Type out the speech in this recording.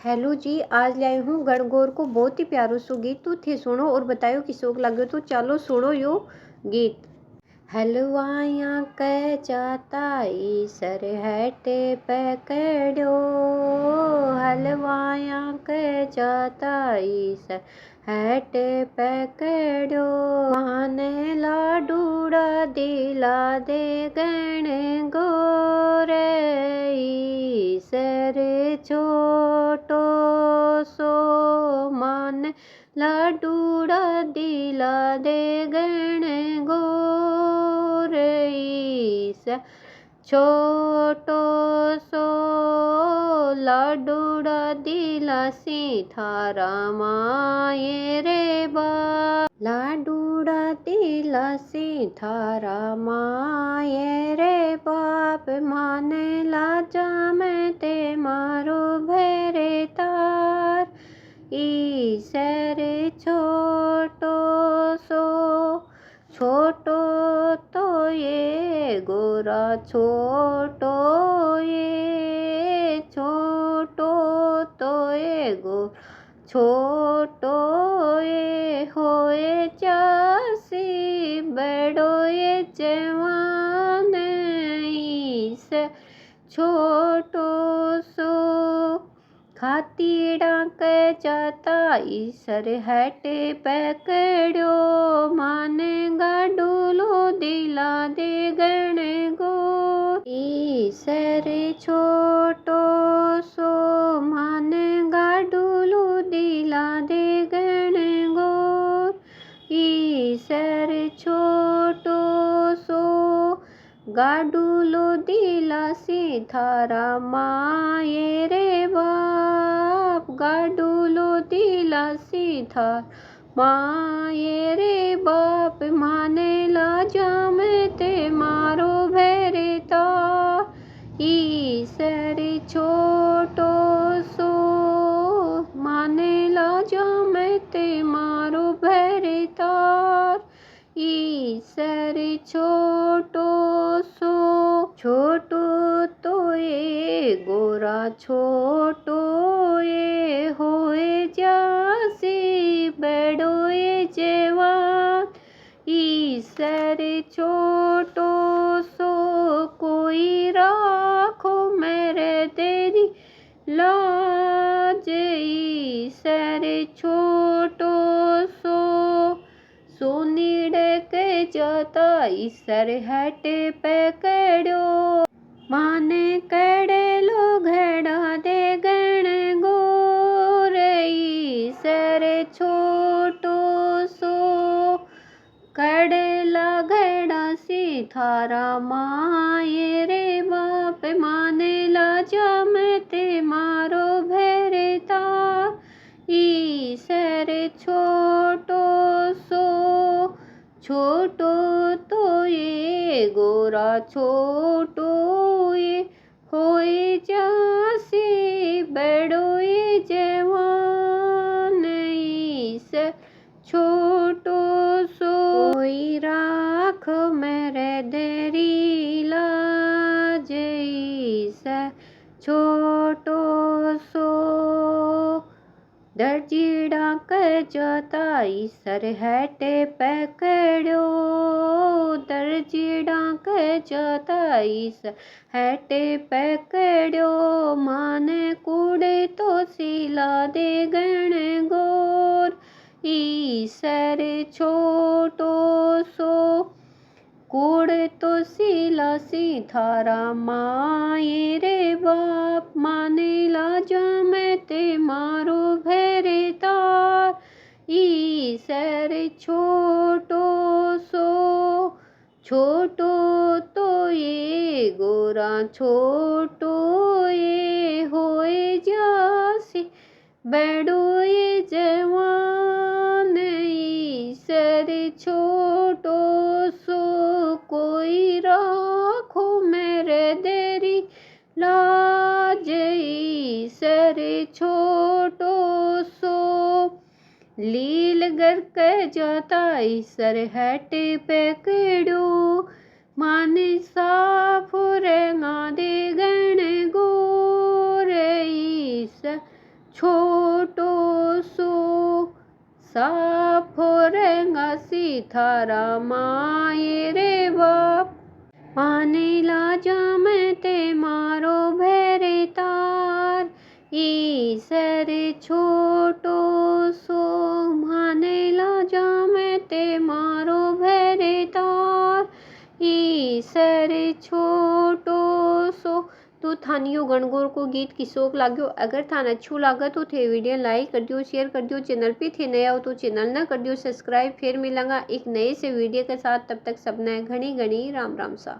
Hello जी, आज लाई हूँ गणगौर को बहुत ही प्यारो सो गीत तो थे सुनो और बतायो कि शौक लगे तो चलो सुनो यो गीत। हलवाया कह जाता सर हैटे पकड़ो, हलवाया कह जाता सर हैटे पकड़ो, माने लाडूड़ा दिला दे गण गोरे सर छोटो सो, मान लाडूड़ा दिला दे गण गोरे छोटो सो, लाडूड़ा दिलासी थारा माये रे बाप, लाडूड़ा दिलासी थारा माये रे बाप, माने लाजा मैं ते मारो भैरे तार ईसर छोटो सो, छोटो तो ये गोरा छोटो ये, छोटो तो ये गो छोटो ये होए चासी बड़ो ये जवान से छोटो सो, खातीड़ा के जाता ईसर हैटे पकड़ो, माने गाडूलो दिला दे गण गो ईसर छोटो सो, माने गाडूलो दिला दे गण गो ईसर छोटो सो, गाडूलो दिलासी थारा माये रे बाप, गाडूलो दिलासी थार माये रे बाप, माने लाजा मैं ते मारो भैरे तार ईसर छोटो सो, माने लाजा मैं ते मारो भैरे तार ईसर छोटो सो, छोटो तो ये गोरा छोटो ये होए जासी बड़ो ये जवान ईसर छोटो सो, कोई राखो मेरे तेरी लाज ईसर छोटो सो, सोनीड़े के जाता ईसर हैटे पकड़ो, माने कड़े लो घड़ा दे गण गोरे ईसर छोटो सो, कड़ेला घड़ा सी थारा माये रे बाप, माने लाजा मैं ते मारो भैरे तार ईसर छोटो सो, छोटो तो ये गोरा छोटो ये होए जासी बड़ो ये जवान ईसर छोटो सो, कोई राख मेरे देरी लाज ईसर छोटो सो, दर्जीड़ा कर जाता ईसर हैटे पकड़ो, दर्जीड़ा कर जाता ईसर हैटे पकड़ो, माने कूड़े तो सिला दे गण गोर ईसर छोटो सो, कूड़ तो सिला सी थारा माये रे बाप, माने लाजा मैं ते मारो भैरे तार ईसर छोटो सो, छोटो तो ये गोरा छोटो ये होए जासी बड़ो ये जवान ईसर छोटो सो, कोई राखो मेरे देरी लाज ईसर छोटो सो, लीलगर कह जाता ईसर हैटे पकड़ो, माने साफ रेंगा दे गण गोरे ईसर छोटो सो साफो रेंगासी थारा माये रे बाप पानेला जामे ते मारो भेरे तार ईसर छोटो सो मानेला जामे ते मारो भेरे तार ईसर छोटो सो। तो थानियो गणगौर को गीत किसोक लाग्यो। अगर थान अच्छो लागा तो थे वीडियो लाइक कर दियो, शेयर कर दियो। चैनल पे थे नया हो तो चैनल ना कर दियो सब्सक्राइब। फिर मिलेंगा एक नए से वीडियो के साथ, तब तक सबने घनी घनी राम राम सा।